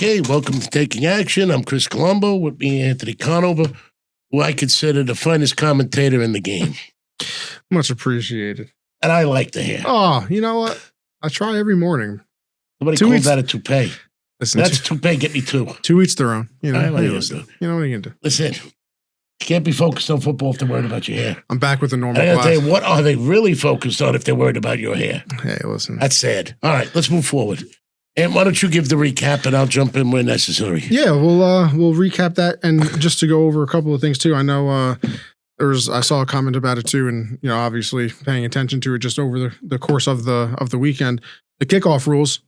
Okay, welcome to Taking Action. I'm Chris Colombo with me, Anthony Conover, who I consider the finest commentator in the game. Much appreciated. And I like the hair. Oh, you know what? I try every morning. Somebody called that a toupee. Listen, that's toupee, get me two. To each their own. You know, you know what are you going to do? Listen, you can't be focused on football if they're worried about your hair. I'm back with the normal I got to tell you, what are they really focused on if they're worried about your hair? Hey, listen. That's sad. All right, let's move forward. And why don't you give the recap and I'll jump in where necessary. Yeah, we'll recap that. And just to go over a couple of things too, I know I saw a comment about it too, and you know, obviously paying attention to it just over the course of the weekend. The kickoff rules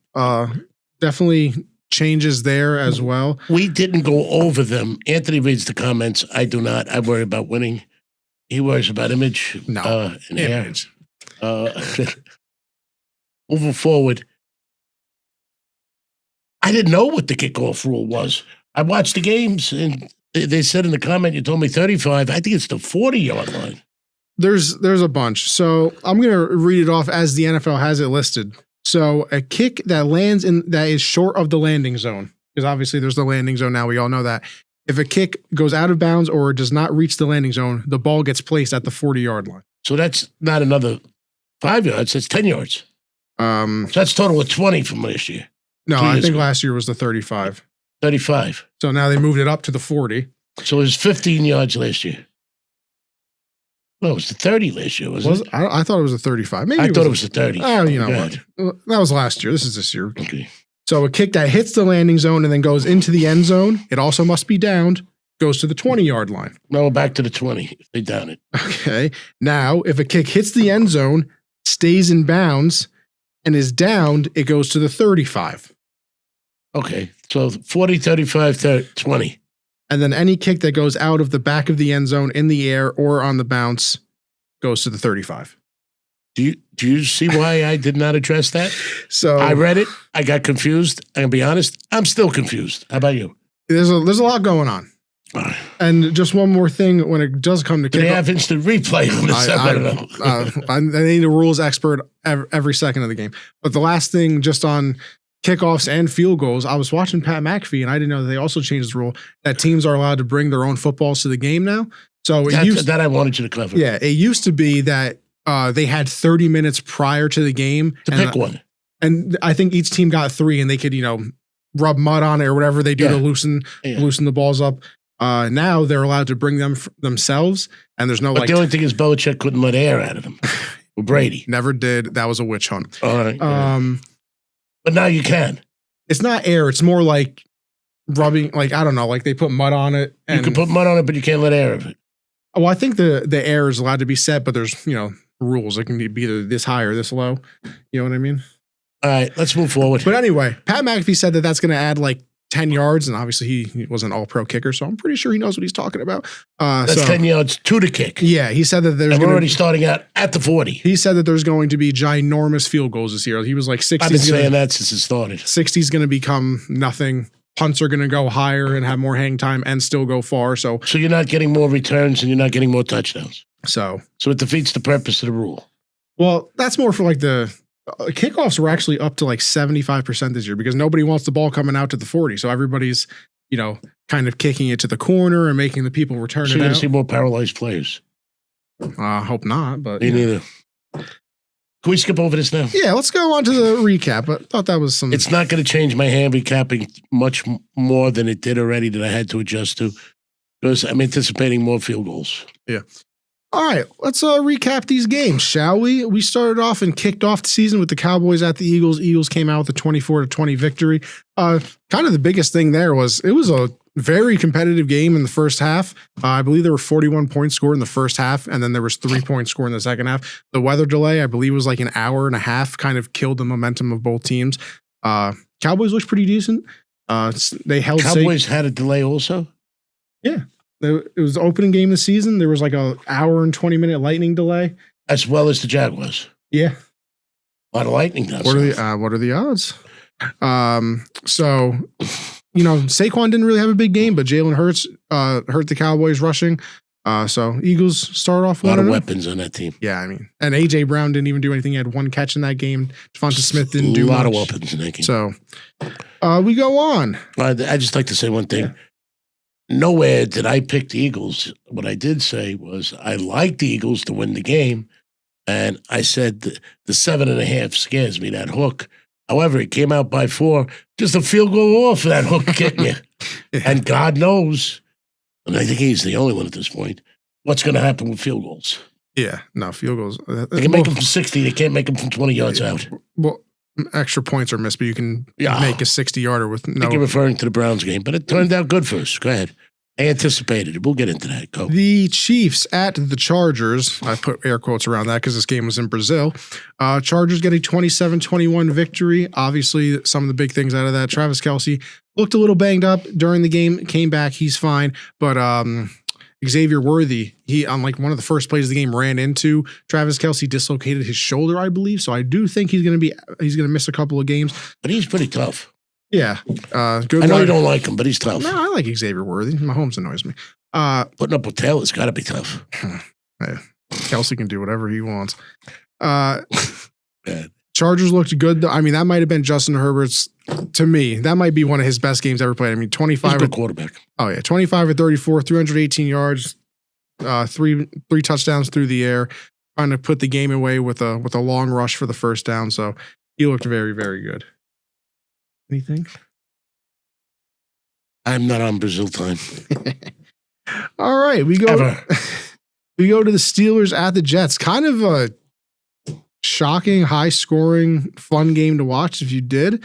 definitely changes there as well. We didn't go over them. Anthony reads the comments. I do not. I worry about winning. He worries about image. No, and image. Moving forward, I didn't know what the kickoff rule was. I watched the games, and they said in the comment, you told me 35. I think it's the 40-yard line. There's a bunch. So I'm going to read it off as the NFL has it listed. So a kick that lands that is short of the landing zone, because obviously there's the landing zone now. We all know that. If a kick goes out of bounds or does not reach the landing zone, the ball gets placed at the 40-yard line. So that's not another 5 yards. That's 10 yards. So that's total of 20 from last year. No, I think last year was the 35. 35. So now they moved it up to the 40. So it was 15 yards last year. No, it was the 30 last year, wasn't it? I thought it was the 35. Maybe I thought it was the 30. Oh, you know what? That was last year. This is this year. Okay. So a kick that hits the landing zone and then goes into the end zone, it also must be downed, goes to the 20-yard line. No, back to the 20 if they down it. Okay. Now, if a kick hits the end zone, stays in bounds, and is downed, it goes to the 35. Okay. So 40, 35, 20. And then any kick that goes out of the back of the end zone in the air or on the bounce goes to the 35. Do you see why I did not address that? So I read it. I got confused. I'm going to be honest. I'm still confused. How about you? There's a lot going on. And just one more thing, when it does come to kickoff, they have instant replay on this. I need a rules expert every second of the game. But the last thing, just on kickoffs and field goals, I was watching Pat McAfee, and I didn't know that they also changed the rule that teams are allowed to bring their own footballs to the game now. So that I wanted you to cover. Yeah, it used to be that they had 30 minutes prior to the game to pick one, and I think each team got 3, and they could rub mud on it or whatever they do to loosen the balls up. Now they're allowed to bring them themselves, and there's no but the only thing is Belichick couldn't let air out of them. Well, Brady never did. That was a witch hunt. All right. But now you can. It's not air. It's more like rubbing. Like I don't know. Like they put mud on it. And, you can put mud on it, but you can't let air of it. Well, I think the air is allowed to be set, but there's rules. It can be either this high or this low. You know what I mean? All right. Let's move forward. But anyway, Pat McAfee said that that's going to add like 10 yards, and obviously he was an all-pro kicker, so I'm pretty sure he knows what he's talking about. That's 10 yards to the kick. Yeah, he said that there's we're already starting out at the 40. He said that there's going to be ginormous field goals this year. He was like 60. I've been saying that since it started. 60 is going to become nothing. Punts are going to go higher and have more hang time and still go far. So you're not getting more returns and you're not getting more touchdowns. So it defeats the purpose of the rule. Well, that's more for like the kickoffs were actually up to like 75% this year because nobody wants the ball coming out to the 40. So everybody's, kind of kicking it to the corner and making the people return it out. You're going to see more paralyzed players. I hope not, but me neither. Can we skip over this now? Yeah, let's go on to the recap. I thought that was some. It's not going to change my handicapping much more than it did already that I had to adjust to because I'm anticipating more field goals. Yeah. All right, let's recap these games, shall we? We started off and kicked off the season with the Cowboys at the Eagles. Eagles came out with a 24-20 victory. Kind of the biggest thing there was it was a very competitive game in the first half. I believe there were 41 points scored in the first half, and then there was 3 points scored in the second half. The weather delay, I believe, was like an hour and a half, kind of killed the momentum of both teams. Cowboys looked pretty decent. They held. Cowboys had a delay also? Yeah. It was the opening game of the season. There was like an hour and 20-minute lightning delay. As well as the Jaguars. Yeah. A lot of lightning down What are the odds? So, Saquon didn't really have a big game, but Jalen Hurts hurt the Cowboys rushing. So Eagles start off a lot of weapons on that team. Yeah, I mean, and A.J. Brown didn't even do anything. He had one catch in that game. Devonta Smith didn't do much. A lot of weapons in that game. So, We go on. I just like to say one thing. Yeah. Nowhere did I pick the Eagles. What I did say was I like the Eagles to win the game. And I said the 7.5 scares me, that hook. However, it came out by 4. Just a field goal off of that hook getting you. And God knows, and I think he's the only one at this point, what's going to happen with field goals. Yeah, no, field goals. They can make them from 60. They can't make them from 20 yards out. Well, extra points are missed, but you can make a 60-yarder with no. I think you're referring to the Browns game, but it turned out good for us. Go ahead. I anticipated it. We'll get into that. Go. The Chiefs at the Chargers. I put air quotes around that because this game was in Brazil. Chargers get a 27-21 victory. Obviously, some of the big things out of that. Travis Kelce looked a little banged up during the game, came back. He's fine. But Xavier Worthy, he on like one of the first plays of the game ran into Travis Kelce, dislocated his shoulder, I believe. So I do think he's going to miss a couple of games. But he's pretty tough. Yeah. Good. I know you don't like him, but he's tough. No, I like Xavier Worthy. Mahomes annoys me. Putting up with Taylor's got to be tough. Kelce can do whatever he wants. Chargers looked good, though. I mean, that might have been Justin Herbert's, to me, that might be one of his best games ever played. I mean, 25. He's a good quarterback. Oh, yeah. 25 or 34, 318 yards, three touchdowns through the air, trying to put the game away with a long rush for the first down. So he looked very, very good. Anything? I'm not on Brazil time. All right, we go to the Steelers at the Jets. Kind of a shocking, high-scoring, fun game to watch if you did.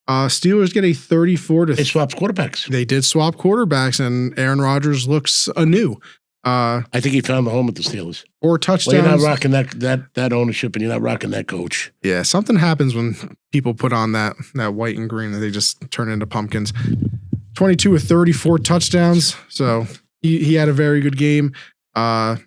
Steelers get a 34 to. They swapped quarterbacks. They did swap quarterbacks, and Aaron Rodgers looks anew. I think he found the home with the Steelers. 4 touchdowns. Well, you're not rocking that ownership, and you're not rocking that coach. Yeah, something happens when people put on that white and green, and they just turn into pumpkins. 22 of 34 touchdowns. So he had a very good game. That's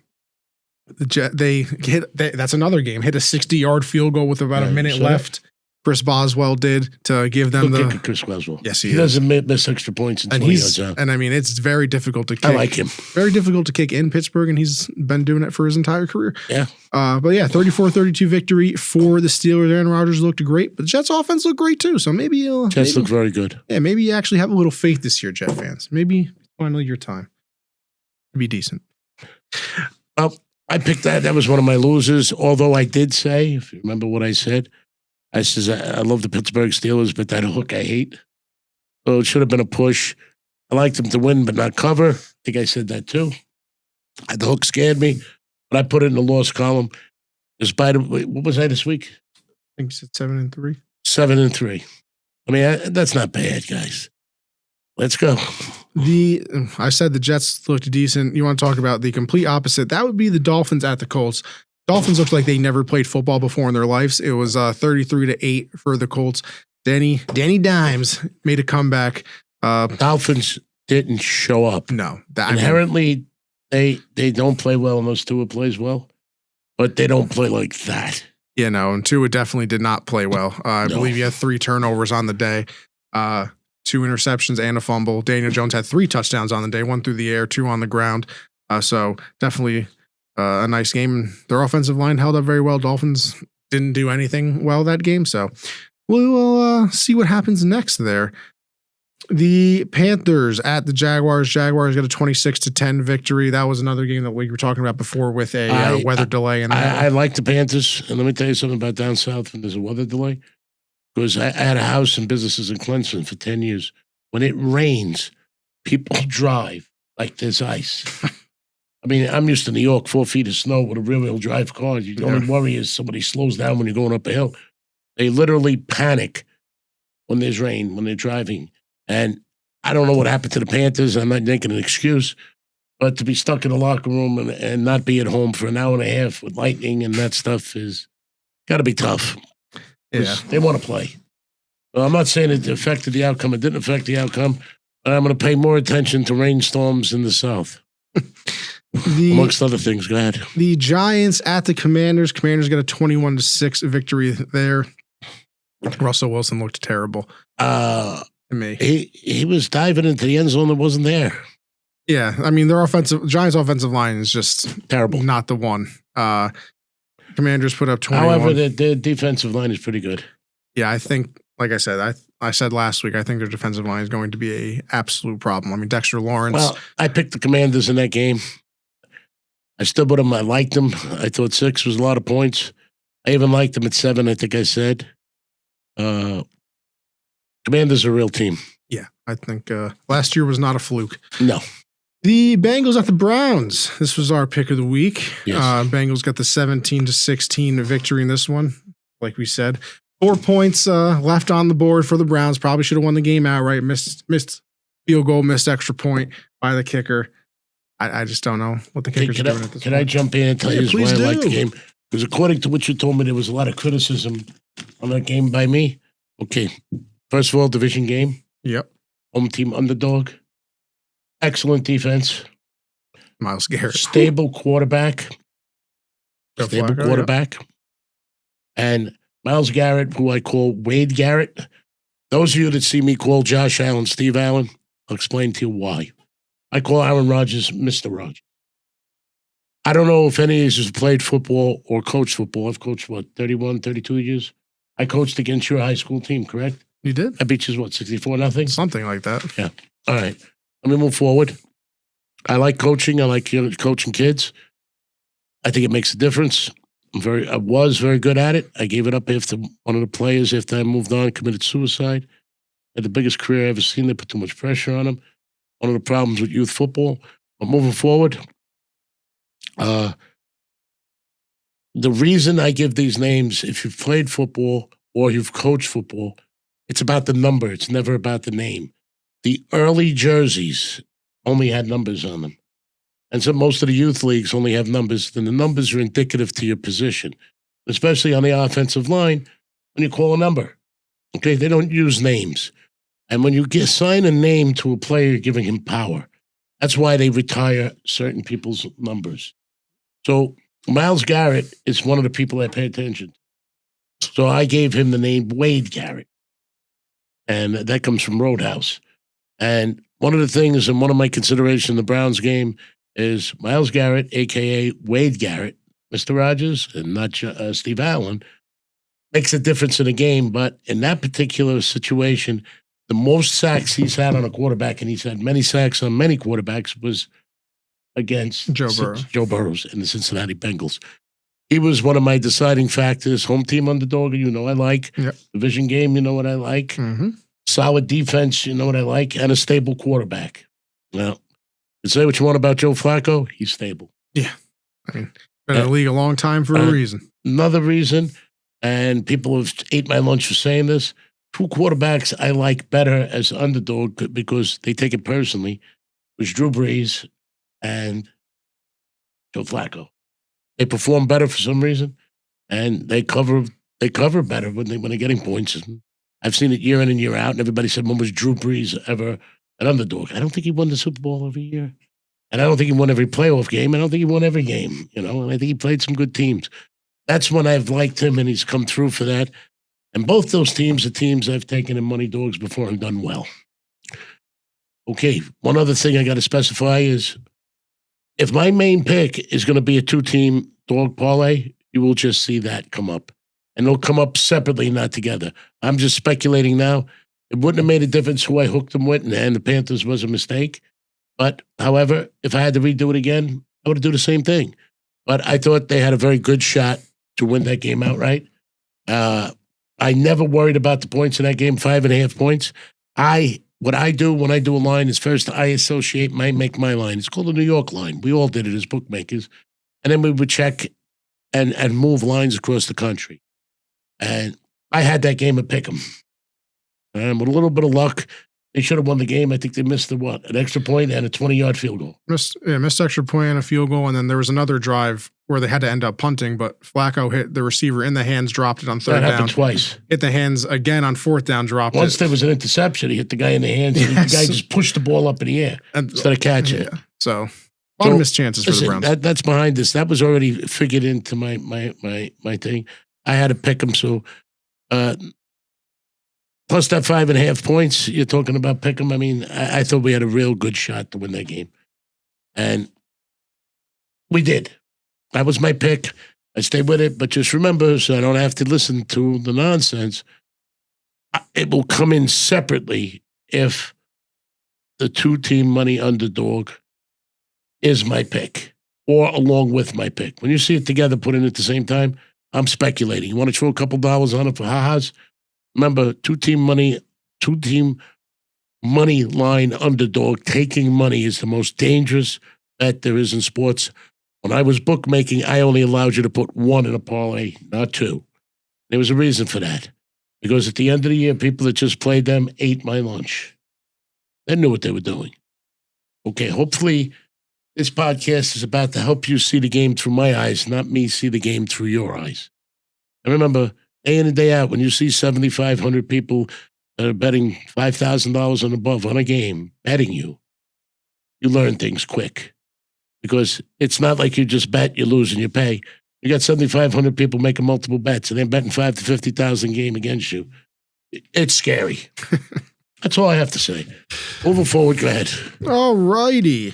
another game. Hit a 60-yard field goal with about a minute left. Chris Boswell did to give them the Chris Boswell. Yes, he doesn't miss extra points in 20 yards out. And I mean, it's very difficult to kick. I like him. Very difficult to kick in Pittsburgh, and he's been doing it for his entire career. Yeah. But yeah, 34-32 victory for the Steelers. Aaron Rodgers looked great, but the Jets offense looked great too. So maybe Jets look very good. Yeah, maybe you actually have a little faith this year, Jet fans. Maybe finally your time to be decent. Well, I picked that. That was one of my losers. Although I did say, if you remember what I said, I says I love the Pittsburgh Steelers, but that hook I hate. So it should have been a push. I liked them to win, but not cover. I think I said that too. The hook scared me, but I put it in the loss column. Despite what was I this week? I think you said 7-3. 7-3. I mean, that's not bad, guys. Let's go. I said the Jets looked decent. You want to talk about the complete opposite? That would be the Dolphins at the Colts. Dolphins looked like they never played football before in their lives. It was 33-8 for the Colts. Danny Dimes made a comeback. Dolphins didn't show up. No. Inherently, they don't play well unless Tua plays well, but they don't play like that. Yeah, no, and Tua definitely did not play well. I believe he had 3 turnovers on the day, 2 interceptions and a fumble. Daniel Jones had 3 touchdowns on the day, 1 through the air, 2 on the ground. So definitely a nice game. Their offensive line held up very well. Dolphins didn't do anything well that game, so we will see what happens next there. The Panthers at the Jaguars. Jaguars got a 26-10 victory. That was another game that we were talking about before with a weather delay. I like the Panthers, and let me tell you something about down south when there's a weather delay. Because I had a house and businesses in Clemson for 10 years. When it rains, people drive like there's ice. I mean, I'm used to New York, 4 feet of snow with a rear-wheel drive car. The only worry is somebody slows down when you're going up a hill. They literally panic when there's rain, when they're driving. And I don't know what happened to the Panthers. I'm not making an excuse. But to be stuck in a locker room and not be at home for an hour and a half with lightning and that stuff is got to be tough. Yeah. They want to play. So I'm not saying it affected the outcome. It didn't affect the outcome. But I'm going to pay more attention to rainstorms in the South. Amongst other things. Go ahead. The Giants at the Commanders. Commanders got a 21-6 victory there. Russell Wilson looked terrible. To me. He was diving into the end zone that wasn't there. Yeah. I mean, Giants' offensive line is just terrible. Not the one. Commanders put up 21. However, the defensive line is pretty good. Yeah, I think like I said, I said last week, I think their defensive line is going to be a absolute problem. I mean, Dexter Lawrence. Well, I picked the Commanders in that game. I stood with them. I liked them. I thought 6 was a lot of points. I even liked them at 7, I think I said. Commanders are a real team. Yeah, I think last year was not a fluke. No. The Bengals at the Browns. This was our pick of the week. Yes. Bengals got the 17-16 victory in this one, like we said. 4 points left on the board for the Browns. Probably should have won the game outright. Missed field goal, missed extra point by the kicker. I just don't know what the kickers are doing at this Can point. I jump in and tell you why I like the game? Because according to what you told me, there was a lot of criticism on that game by me. Okay. First of all, division game. Yep. Home team underdog. Excellent defense. Myles Garrett. Stable quarterback. Stable Flacco, quarterback. Yep. And Myles Garrett, who I call Wade Garrett. Those of you that see me call Josh Allen Steve Allen, I'll explain to you why. I call Aaron Rodgers Mr. Rodgers. I don't know if any of you have played football or coached football. I've coached, 31, 32 years? I coached against your high school team, correct? You did? I beat you, 64-0? Something like that. Yeah. All right. Let me move forward. I like coaching. I like coaching kids. I think it makes a difference. I was very good at it. I gave it up after one of the players, after I moved on, committed suicide. Had the biggest career I ever seen. They put too much pressure on him. One of the problems with youth football. But moving forward, the reason I give these names, if you've played football or you've coached football, it's about the number. It's never about the name. The early jerseys only had numbers on them. And so most of the youth leagues only have numbers. Then the numbers are indicative to your position, especially on the offensive line when you call a number. Okay, they don't use names. And when you assign a name to a player, you're giving him power. That's why they retire certain people's numbers. So Myles Garrett is one of the people I pay attention to. So I gave him the name Wade Garrett. And that comes from Roadhouse. And one of the things and one of my considerations in the Browns game is Myles Garrett, a.k.a. Wade Garrett, Mr. Rodgers, and not Steve Allen, makes a difference in the game. But in that particular situation, the most sacks he's had on a quarterback, and he's had many sacks on many quarterbacks, was against Joe Burrows and the Cincinnati Bengals. He was one of my deciding factors. Home team underdog, I like. Yep. Division game, you know what I like. Mm-hmm. Solid defense, you know what I like. And a stable quarterback. Now, you say what you want about Joe Flacco, he's stable. Yeah. I mean, been in the league a long time for a reason. Another reason, and people have ate my lunch for saying this, 2 quarterbacks I like better as underdog because they take it personally, was Drew Brees and Joe Flacco. They perform better for some reason, and they cover better when they're getting points. I've seen it year in and year out, and everybody said, when was Drew Brees ever an underdog? I don't think he won the Super Bowl every year. And I don't think he won every playoff game. I don't think he won every game, and I think he played some good teams. That's when I've liked him, and he's come through for that. And both those teams are teams I've taken in money dogs before and done well. Okay, one other thing I got to specify is if my main pick is going to be a 2-team dog parlay, you will just see that come up. And they'll come up separately, not together. I'm just speculating now. It wouldn't have made a difference who I hooked them with, and the Panthers was a mistake. But, however, if I had to redo it again, I would do the same thing. But I thought they had a very good shot to win that game outright. I never worried about the points in that game, 5.5 points. What I do when I do a line is first I make my line. It's called the New York line. We all did it as bookmakers. And then we would check and move lines across the country. And I had that game at Pick'em. And with a little bit of luck, they should have won the game. I think they missed an extra point and a 20-yard field goal. Missed extra point and a field goal, and then there was another drive where they had to end up punting, but Flacco hit the receiver in the hands, dropped it on 3rd down. That happened twice. Hit the hands again on 4th down, dropped it. Once there was an interception, he hit the guy in the hands, and the guy just pushed the ball up in the air instead of catching it. So a lot of missed chances for the Browns. That's behind this. That was already figured into my thing. I had to pick him, so plus that 5.5 points you're talking about pick 'em. I mean, I thought we had a real good shot to win that game. And we did. That was my pick. I stayed with it. But just remember, so I don't have to listen to the nonsense, it will come in separately if the 2-team money underdog is my pick or along with my pick. When you see it together, put in at the same time, I'm speculating. You want to throw a couple dollars on it for ha-has? Remember, 2-team money line underdog taking money is the most dangerous bet there is in sports. When I was bookmaking, I only allowed you to put 1 in a parlay, not 2. There was a reason for that. Because at the end of the year, people that just played them ate my lunch. They knew what they were doing. Okay, hopefully this podcast is about to help you see the game through my eyes, not me see the game through your eyes. And remember, day in and day out, when you see 7,500 people that are betting $5,000 and above on a game, betting you learn things quick. Because it's not like you just bet, you lose, and you pay. You got 7,500 people making multiple bets, and they're betting 50,000 to 50,000 game against you. It's scary. That's all I have to say. Moving forward, go ahead. All righty.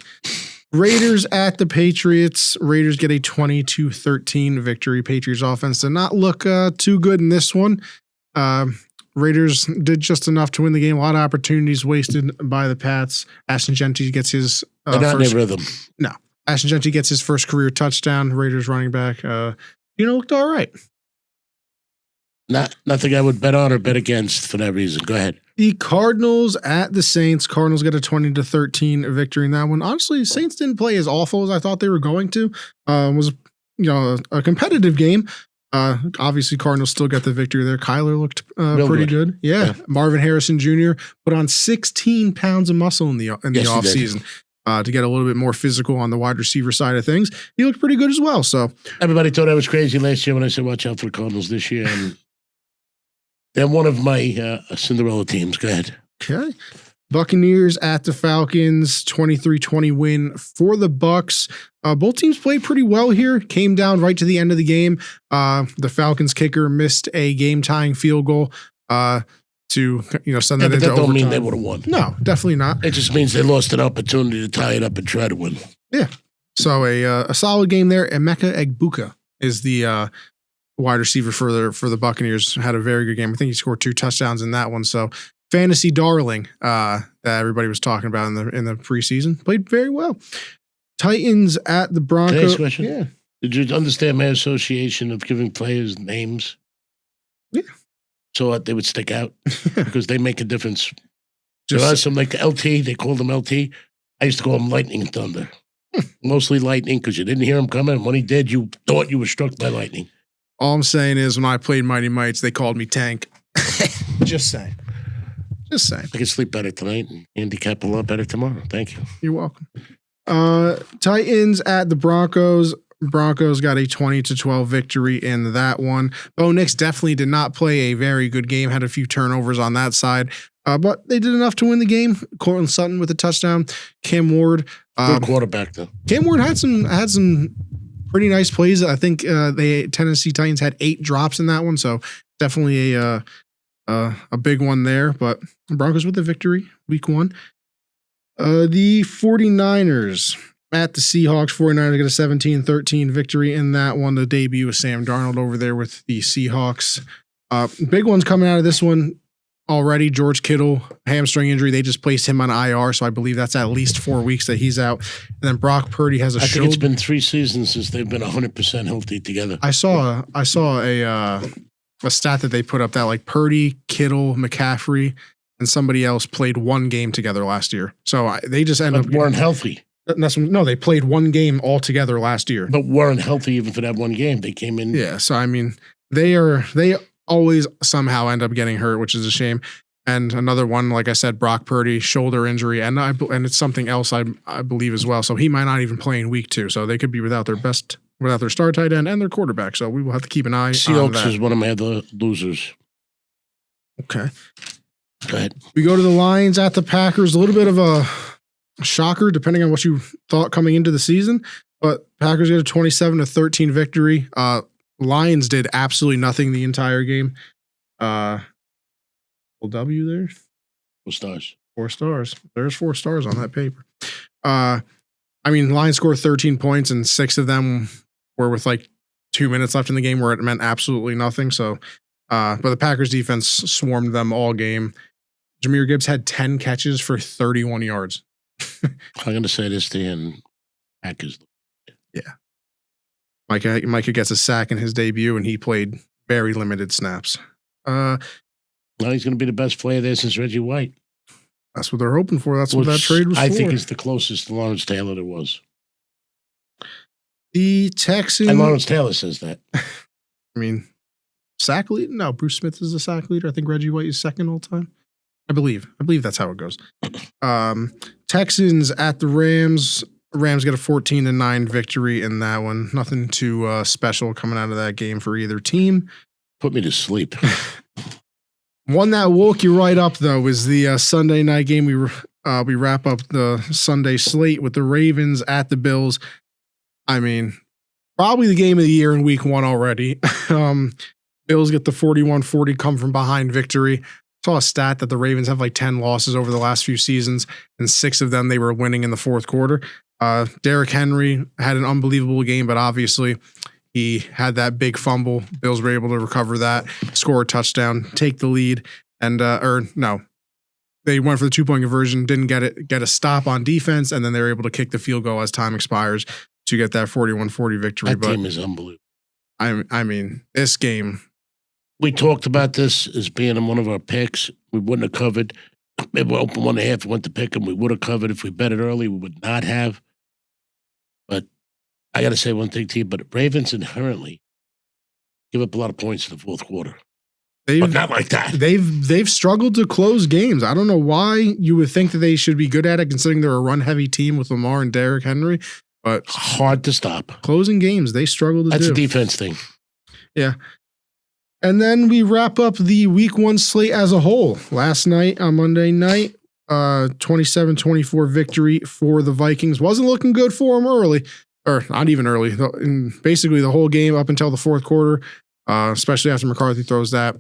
Raiders at the Patriots. Raiders get a 20-13 victory. Patriots offense did not look too good in this one. Raiders did just enough to win the game. A lot of opportunities wasted by the Pats. Ashton Genty gets his They're not in their rhythm. No. Ashton Genty gets his first career touchdown. Raiders running back. Looked all right. Nothing I would bet on or bet against for that reason. Go ahead. The Cardinals at the Saints. Cardinals get a 20-13 victory in that one. Honestly, Saints didn't play as awful as I thought they were going to. It was a competitive game. Obviously, Cardinals still got the victory there. Kyler looked pretty good. Yeah. Marvin Harrison Jr. put on 16 pounds of muscle in the offseason to get a little bit more physical on the wide receiver side of things. He looked pretty good as well. So everybody thought I was crazy last year when I said watch out for the Cardinals this year. And they're one of my Cinderella teams. Go ahead. Okay. Buccaneers at the Falcons, 23-20 win for the Bucs. Both teams played pretty well here. Came down right to the end of the game. The Falcons kicker missed a game-tying field goal to send that into overtime. That don't mean they would have won. No, definitely not. It just means they lost an opportunity to tie it up and try to win. Yeah. So a solid game there. Emeka Egbuka is the wide receiver for the Buccaneers. Had a very good game. I think he scored 2 touchdowns in that one. So fantasy darling that everybody was talking about in the preseason. Played very well. Titans at the Broncos. Next question. Yeah. Did you understand my association of giving players names? Yeah. So they would stick out because they make a difference. There are some like LT, they called him LT. I used to call him Lightning and Thunder. Mostly Lightning because you didn't hear him coming. And when he did, you thought you were struck by lightning. All I'm saying is when I played Mighty Mites, they called me Tank. Just saying. I can sleep better tonight and handicap a lot better tomorrow. Thank you. You're welcome. Titans at the Broncos. Broncos got a 20-12 victory in that one. Bo Nix definitely did not play a very good game. Had a few turnovers on that side. But they did enough to win the game. Cortland Sutton with a touchdown. Cam Ward. Good quarterback, though. Cam Ward had some pretty nice plays. I think Tennessee Titans had 8 drops in that one. So definitely a big one there. But Broncos with the victory, week 1. The 49ers at the Seahawks. 49ers get a 17-13 victory in that one. The debut of Sam Darnold over there with the Seahawks. Big ones coming out of this one already. George Kittle, hamstring injury. They just placed him on IR, so I believe that's at least 4 weeks that he's out. And then Brock Purdy has a shoulder. I think it's been 3 seasons since they've been 100% healthy together. I saw a stat that they put up that like Purdy, Kittle, McCaffrey, and somebody else played 1 game together last year. So they just ended up weren't healthy. No, they played 1 game all together last year. But weren't healthy even for that 1 game. They came in. Yeah, so I mean, they always somehow end up getting hurt, which is a shame. And another one, like I said, Brock Purdy, shoulder injury, and it's something else I believe as well. So he might not even play in week 2. So they could be without their star tight end and their quarterback. So we will have to keep an eye on that. Seahawks is one of my other losers. Okay. Go ahead. We go to the Lions at the Packers. A little bit of a shocker, depending on what you thought coming into the season. But Packers get a 27-13 victory. Lions did absolutely nothing the entire game. W there. 4 stars. 4 stars. There's 4 stars on that paper. I mean, Lions scored 13 points, and 6 of them were with like 2 minutes left in the game where it meant absolutely nothing. So But the Packers defense swarmed them all game. Jahmyr Gibbs had 10 catches for 31 yards. I'm going to say this to you, and Packers. Yeah. Micah gets a sack in his debut, and he played very limited snaps. Now he's going to be the best player there since Reggie White. That's what they're hoping for. That's what that trade was for. I think he's the closest to Lawrence Taylor there was. The Texans. And Lawrence Taylor says that. I mean, sack leader? No, Bruce Smith is the sack leader. I think Reggie White is second all time. I believe that's how it goes. Texans at the Rams. Rams get a 14-9 victory in that one. Nothing too special coming out of that game for either team. Put me to sleep. One that woke you right up, though, is the Sunday night game. We wrap up the Sunday slate with the Ravens at the Bills. I mean, probably the game of the year in week one already. Bills get the 41-40 come from behind victory. Saw a stat that the Ravens have like 10 losses over the last few seasons, and 6 of them they were winning in the fourth quarter. Derrick Henry had an unbelievable game, but obviously he had that big fumble. Bills were able to recover that, score a touchdown, take the lead, and they went for the 2-point conversion, didn't get a stop on defense, and then they were able to kick the field goal as time expires to get that 41-40 victory. That team is unbelievable. I mean, this game. We talked about this as being in one of our picks. We wouldn't have covered. Maybe we opened 1.5, went to pick them. We would have covered if we bet it early. We would not have. But I got to say one thing to you. But Ravens inherently give up a lot of points in the fourth quarter. But not like that. They've struggled to close games. I don't know why you would think that they should be good at it, considering they're a run-heavy team with Lamar and Derrick Henry. But hard to stop. Closing games, they struggle to do. That's a defense thing. Yeah. And then we wrap up the week one slate as a whole. Last night on Monday night, 27-24 victory for the Vikings. Wasn't looking good for them early, or not even early. Basically the whole game up until the fourth quarter, especially after McCarthy throws that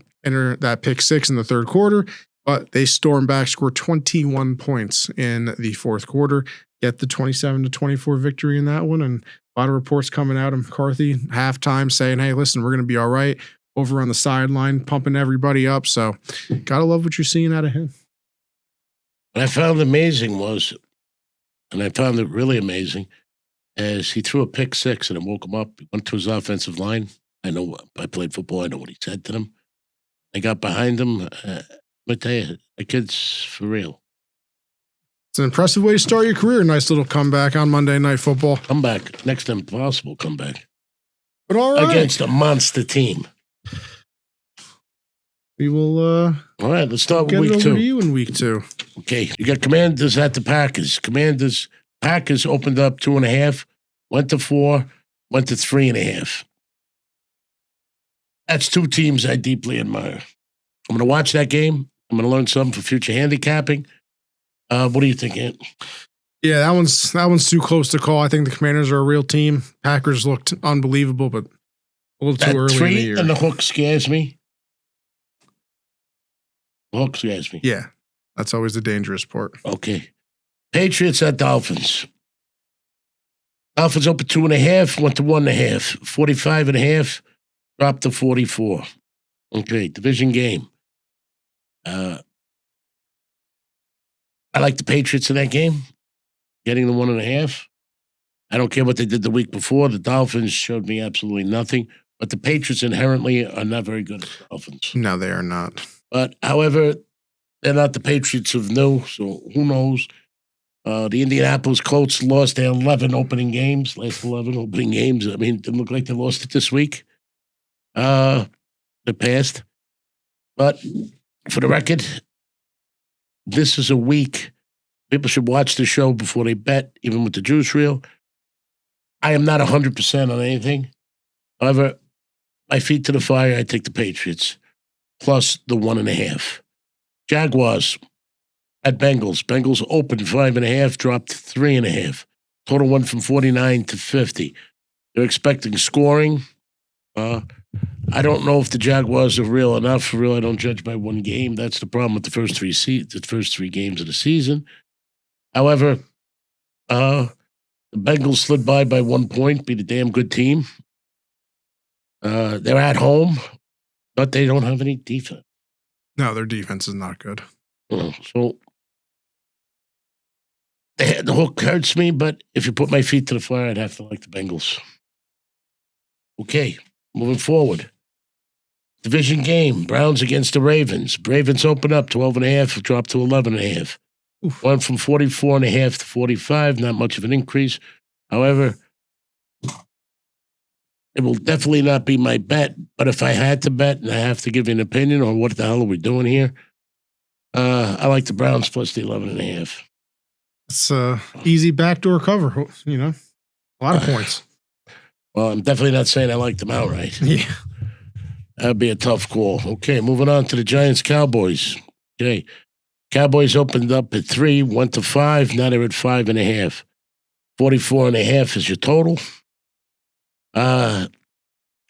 pick 6 in the third quarter. But they storm back, score 21 points in the fourth quarter, get the 27-24 victory in that one. And a lot of reports coming out of McCarthy halftime saying, hey, listen, we're going to be all right. Over on the sideline, pumping everybody up. So, gotta love what you're seeing out of him. What I found amazing was, and I found it really amazing, as he threw a pick 6 and it woke him up. He went to his offensive line. I played football. I know what he said to them. They got behind him. Let me tell you, the kid's for real. It's an impressive way to start your career. Nice little comeback on Monday Night Football. Comeback, next to impossible comeback. But all right. Against a monster team. We will. All right, let's start with week 2. Over to you in week 2. Okay, you got Commanders at the Packers. Packers opened up 2.5, went to 4, went to 3.5. That's 2 teams I deeply admire. I'm going to watch that game. I'm going to learn something for future handicapping. What do you think, Ant? Yeah, that one's too close to call. I think the Commanders are a real team. Packers looked unbelievable, but a little too early in the year. And the hook scares me. Hook scares me. Yeah, that's always the dangerous part. Okay. Patriots at Dolphins. Dolphins opened 2.5, went to 1.5. 45.5, dropped to 44. Okay, division game. I like the Patriots in that game, getting the 1.5. I don't care what they did the week before. The Dolphins showed me absolutely nothing. But the Patriots inherently are not very good at the Dolphins. No, they are not. But, however, they're not the Patriots of new, so who knows? The Indianapolis Colts lost their 11 opening games, last 11 opening games. I mean, it didn't look like they lost it this week. They passed. But for the record, this is a week. People should watch the show before they bet, even with the juice reel. I am not 100% on anything. However, my feet to the fire, I take the Patriots. Plus the 1.5. Jaguars at Bengals. Bengals opened 5.5, dropped 3.5. Total went from 49 to 50. They're expecting scoring. I don't know if the Jaguars are real enough. Really, I don't judge by one game. That's the problem with the first three games of the season. However, the Bengals slid by 1 point, beat a damn good team. They're at home. but they don't have any defense. No, their defense is not good. So the hook hurts me, but if you put my feet to the fire, I'd have to like the Bengals. Okay, moving forward. Division game, Browns against the Ravens. Ravens open up 12.5, drop to 11.5. Went from 44.5 to 45, not much of an increase. However, it will definitely not be my bet, but if I had to bet and I have to give you an opinion on what the hell are we doing here, I like the Browns plus the 11.5. It's a easy backdoor cover, a lot of points. Well, I'm definitely not saying I like them outright. Yeah. That'd be a tough call. Okay, moving on to the Giants-Cowboys. Okay, Cowboys opened up at 3, went to 5, now they're at 5.5. 44.5 is your total. I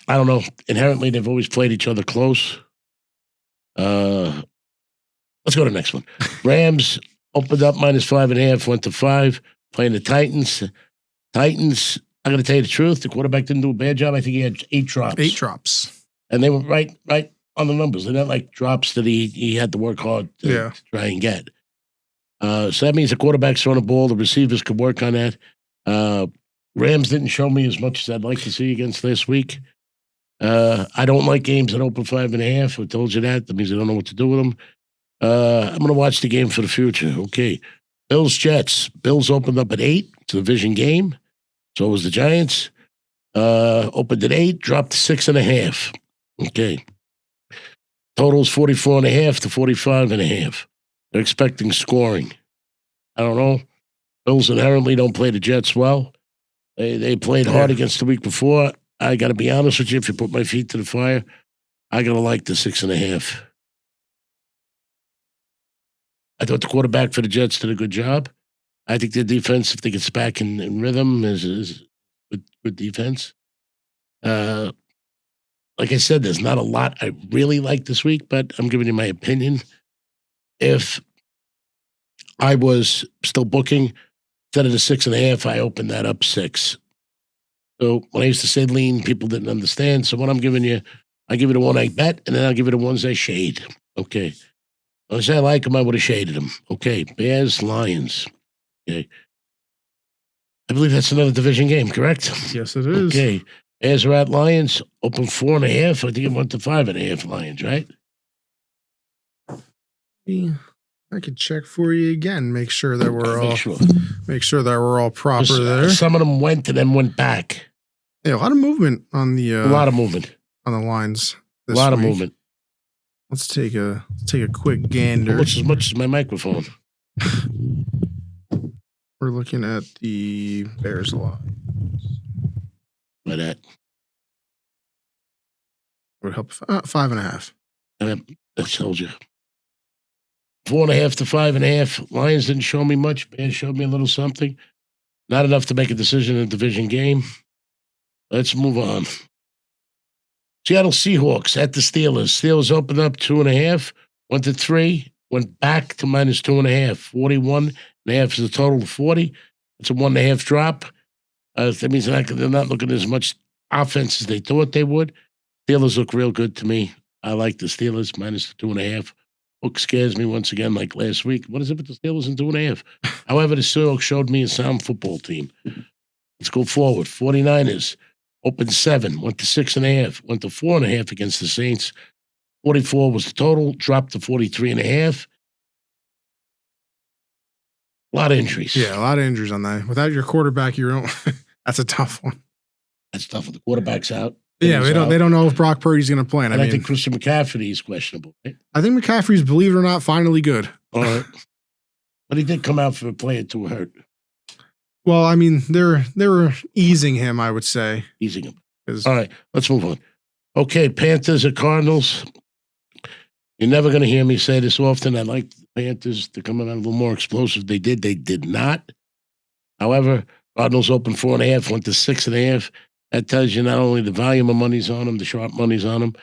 don't know. Inherently, they've always played each other close. Let's go to the next one. Rams opened up -5.5, went to 5, playing the Titans. Titans, I'm going to tell you the truth. The quarterback didn't do a bad job. I think he had 8 drops. 8 drops. And they were right on the numbers. They're not like drops that he had to work hard to try and get. So that means the quarterback's throwing the ball. The receivers could work on that. Rams didn't show me as much as I'd like to see against last week. I don't like games that open 5.5. I told you that. That means I don't know what to do with them. I'm going to watch the game for the future. Okay. Bills-Jets. Bills opened up at 8. It's a division game. So was the Giants. Opened at 8, dropped to 6.5. Okay. Total's 44.5 to 45.5. They're expecting scoring. I don't know. Bills inherently don't play the Jets well. They played hard against the week before. I got to be honest with you. If you put my feet to the fire, I got to like the 6.5. I thought the quarterback for the Jets did a good job. I think their defense, if they gets back in rhythm, is good defense. Like I said, there's not a lot I really like this week, but I'm giving you my opinion. If I was still booking, instead of the 6.5, I opened that up 6. So when I used to say lean, people didn't understand. So what I'm giving you, I give you the one I bet, and then I'll give you the ones I shade. Okay. As I like them, I would have shaded them. Okay. Bears, Lions. Okay. I believe that's another division game, correct? Yes, it is. Okay. Bears are at Lions, open 4.5. I think it went to 5.5 Lions, right? I could check for you again. Make sure that we're all proper Just, there. Some of them went and then went back. Yeah, a lot of movement on the A lot of movement on the lines. A lot of movement. Let's take a quick gander. Almost as much as my microphone. We're looking at the Bears line. By that. Would help 5.5. That tells you. 4.5 to 5.5. Lions didn't show me much. Bears showed me a little something. Not enough to make a decision in a division game. Let's move on. Seattle Seahawks at the Steelers. Steelers opened up 2.5, went to 3, went back to -2.5. 41.5 is the total of 40. It's a 1.5 drop. That means they're not looking at as much offense as they thought they would. Steelers look real good to me. I like the Steelers -2.5. Book scares me once again, like last week. What is it with the Steelers and 2.5? However, the Seahawks showed me a sound football team. Let's go forward. 49ers opened 7, went to 6.5, went to 4.5 against the Saints. 44 was the total, dropped to 43.5. A lot of injuries. Yeah, a lot of injuries on that. Without your quarterback, that's a tough one. That's tough with the quarterback's out. Yeah, they don't know if Brock Purdy's going to play. And I think Christian McCaffrey is questionable, right? I think McCaffrey's, believe it or not, finally good. All right. But he did come out for a play to hurt. Well, I mean, they're easing him, I would say. Easing him. All right, let's move on. Okay, Panthers at Cardinals. You're never going to hear me say this often. I'd like the Panthers to come in a little more explosive. They did not. However, Cardinals opened 4.5, went to 6.5. That tells you not only the volume of money's on them, the sharp money's on them.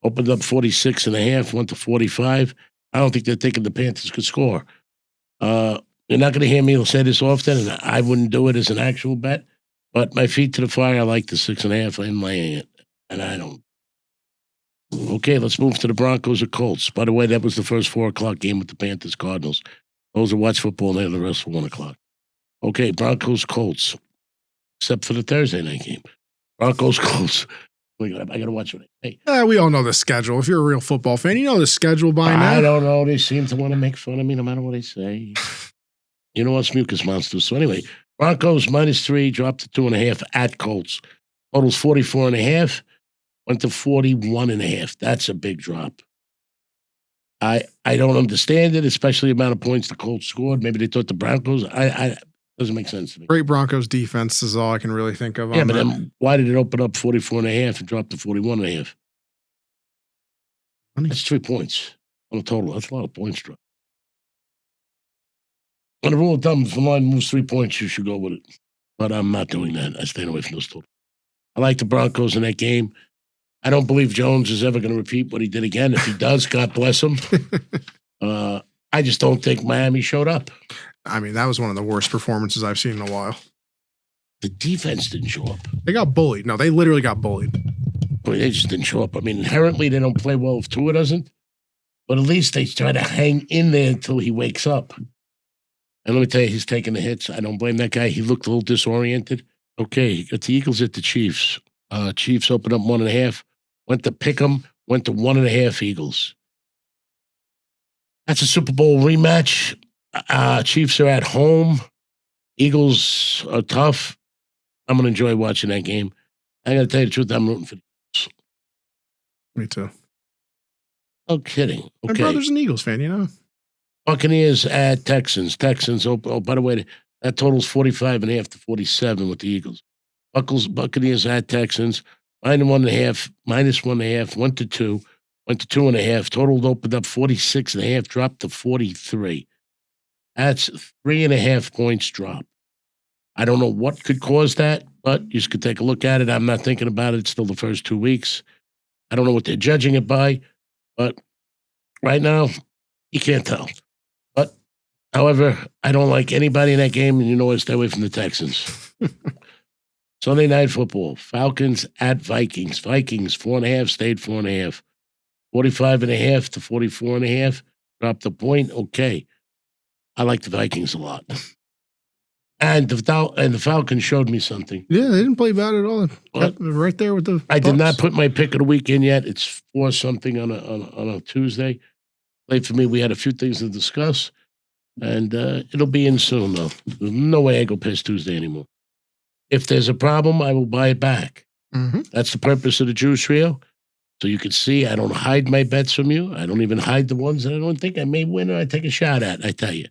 Opened up 46.5, went to 45. I don't think they're thinking the Panthers could score. You're not going to hear me say this often, and I wouldn't do it as an actual bet. But my feet to the fire, I like the 6.5. I'm laying it, and I don't. Okay, let's move to the Broncos or Colts. By the way, that was the first 4 o'clock game with the Panthers Cardinals. Those who watch football, and the rest were 1 o'clock. Okay, Broncos Colts, except for the Thursday night game. Broncos Colts. I got to watch it. Hey, We all know the schedule. If you're a real football fan, you know the schedule by now. I don't know. They seem to want to make fun of me no matter what they say. You know us mucus monsters. So anyway, Broncos -3, dropped to 2.5 at Colts. Totals 44.5, went to 41.5. That's a big drop. I don't understand it, especially the amount of points the Colts scored. Maybe they thought the Broncos. Doesn't make sense to me. Great Broncos defense is all I can really think of. Yeah, but then why did it open up 44.5 and drop to 41.5? That's 3 points on the total. That's a lot of points drop. On the rule of thumb, if the line moves 3 points, you should go with it. But I'm not doing that. I stayed away from those totals. I like the Broncos in that game. I don't believe Jones is ever going to repeat what he did again. If he does, God bless him. I just don't think Miami showed up. I mean, that was one of the worst performances I've seen in a while. The defense didn't show up. They got bullied. No, they literally got bullied. Well, they just didn't show up. I mean, inherently, they don't play well if Tua doesn't. But at least they try to hang in there until he wakes up. And let me tell you, he's taking the hits. I don't blame that guy. He looked a little disoriented. Okay, got the Eagles at the Chiefs. Chiefs opened up 1.5. Went to pick them. Went to 1.5 Eagles. That's a Super Bowl rematch. Chiefs are at home. Eagles are tough. I'm going to enjoy watching that game. I got to tell you the truth, I'm rooting for the Eagles. Me too. No kidding. Okay. My brother's an Eagles fan, you know? Buccaneers at Texans. Texans, by the way, that totals 45.5 to 47 with the Eagles. Buccaneers at Texans, -1.5, -1.5, went to 2, went to 2.5. Total opened up 46.5, dropped to 43. That's 3.5 points drop. I don't know what could cause that, but you could take a look at it. I'm not thinking about it. It's still the first 2 weeks. I don't know what they're judging it by, but right now, you can't tell. But, however, I don't like anybody in that game, and you know I stay away from the Texans. Sunday Night Football, Falcons at Vikings. Vikings, 4.5, stayed 4.5. 45.5 to 44.5, dropped a point. Okay. I like the Vikings a lot. And the Falcons showed me something. Yeah, they didn't play bad at all. Right there with the I did not put my pick of the week in yet. It's 4-something on a Tuesday. Late for me. We had a few things to discuss. And it'll be in soon, though. There's no way I go past Tuesday anymore. If there's a problem, I will buy it back. Mm-hmm. That's the purpose of the Juice Trio. So you can see I don't hide my bets from you. I don't even hide the ones that I don't think I may win or I take a shot at, I tell you.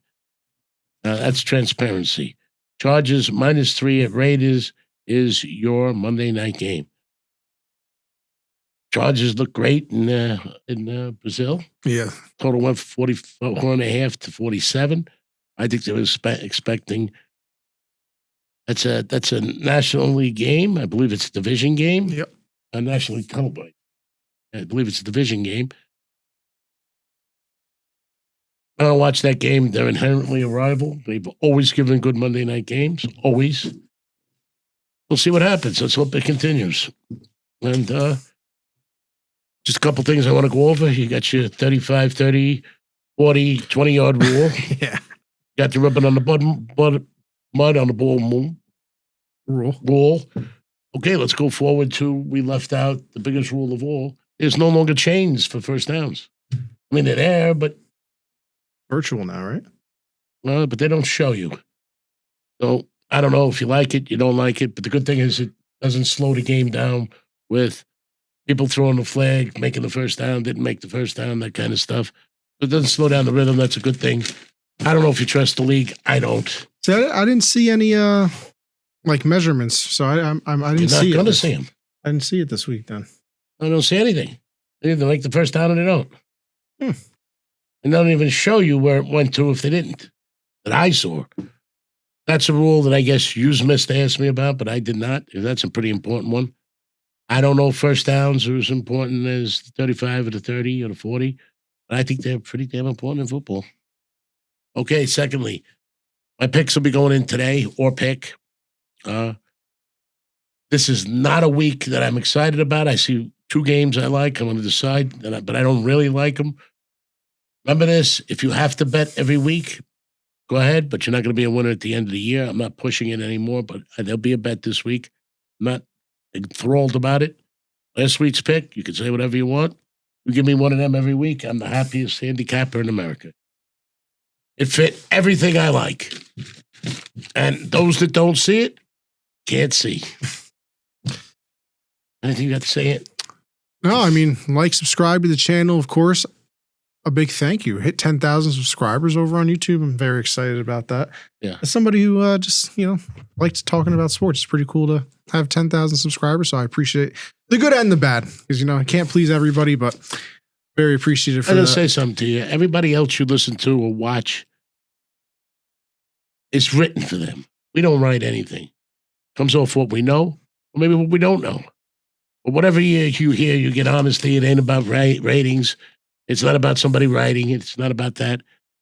That's transparency. Chargers -3 at Raiders is your Monday night game. Chargers look great in Brazil. Yeah. Total went from 44.5 to 47. I think they were expecting. That's a National League game. I believe it's a division game. Yep. A National League televised. I believe it's a division game. I don't watch that game. They're inherently a rival. They've always given good Monday night games. Always. We'll see what happens. Let's hope it continues. And just a couple things I want to go over. You got your 35, 30, 40, 20-yard rule. Yeah. Got the rubbing on the mud on the ball rule. Okay, let's go forward to, we left out the biggest rule of all. There's no longer chains for first downs. I mean, they're there, but virtual now, right? But they don't show you. So I don't know if you like it, you don't like it. But the good thing is it doesn't slow the game down with people throwing the flag, making the first down, didn't make the first down, that kind of stuff. It doesn't slow down the rhythm. That's a good thing. I don't know if you trust the league. I don't. So I didn't see any like measurements. So I didn't see it. You're not going to see them. I didn't see it this week then. I don't see anything. They either make the first down or they don't. And they don't even show you where it went to if they didn't, that I saw. That's a rule that I guess you missed to ask me about, but I did not. That's a pretty important one. I don't know if first downs are as important as the 35 or the 30 or the 40, but I think they're pretty damn important in football. Okay, secondly, my picks will be going in today or pick. This is not a week that I'm excited about. I see 2 games I like. I'm going to decide, but I don't really like them. Remember this: if you have to bet every week, go ahead, but you're not going to be a winner at the end of the year. I'm not pushing it anymore, but there'll be a bet this week. I'm not enthralled about it. Last week's pick, you can say whatever you want. You give me one of them every week, I'm the happiest handicapper in America. It fit everything I like. And those that don't see it, can't see. Anything you got to say it? No, I mean, like, subscribe to the channel, of course. A big thank you. Hit 10,000 subscribers over on YouTube. I'm very excited about that. Yeah. As somebody who just, likes talking about sports, it's pretty cool to have 10,000 subscribers. So I appreciate the good and the bad because, I can't please everybody, but very appreciative for I'm that. going to say something to you. Everybody else you listen to or watch, it's written for them. We don't write anything. Comes off what we know or maybe what we don't know. But whatever you hear, you get honesty. It ain't about ratings. It's not about somebody writing. It's not about that.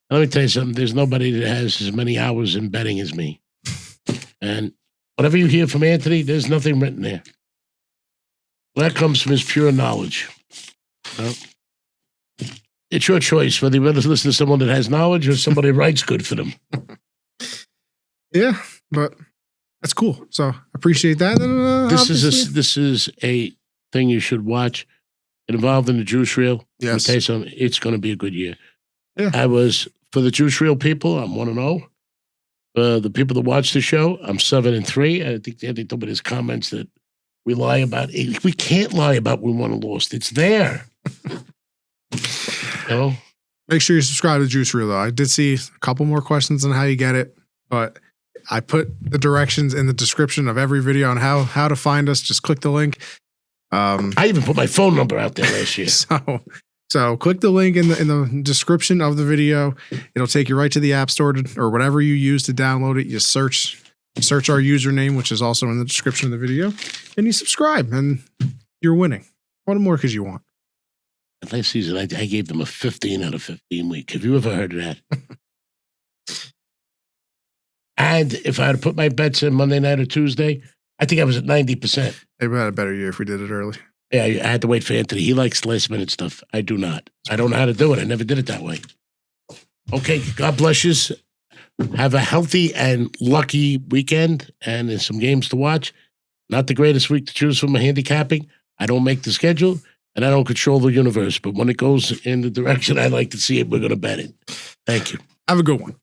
Let me tell you something. There's nobody that has as many hours in betting as me. And whatever you hear from Anthony, there's nothing written there. Well, that comes from his pure knowledge. It's your choice whether you rather listen to someone that has knowledge or somebody that writes good for them. Yeah, but that's cool. So appreciate that. And, this is a thing you should watch. Get involved in the juice reel. Yes. I'll tell you something. It's going to be a good year. Yeah. For the juice reel people, I'm 1-0. The people that watch the show, I'm 7-3. I think Andy told me his comments that we lie about. We can't lie about we won or lost. It's there. Make sure you subscribe to the juice reel, though. I did see a couple more questions on how you get it, but I put the directions in the description of every video on how to find us. Just click the link. I even put my phone number out there last year. So click the link in the description of the video. It'll take you right to the App Store or whatever you use to download it. You search our username, which is also in the description of the video, and you subscribe, and you're winning. What more could you want? Last season, I gave them a 15 out of 15 week. Have you ever heard of that? And if I had to put my bets in Monday night or Tuesday, I think I was at 90%. They would have had a better year if we did it early. Yeah, I had to wait for Anthony. He likes last-minute stuff. I do not. I don't know how to do it. I never did it that way. Okay, God bless you. Have a healthy and lucky weekend, and there's some games to watch. Not the greatest week to choose from handicapping. I don't make the schedule, and I don't control the universe. But when it goes in the direction I like to see it, we're going to bet it. Thank you. Have a good one.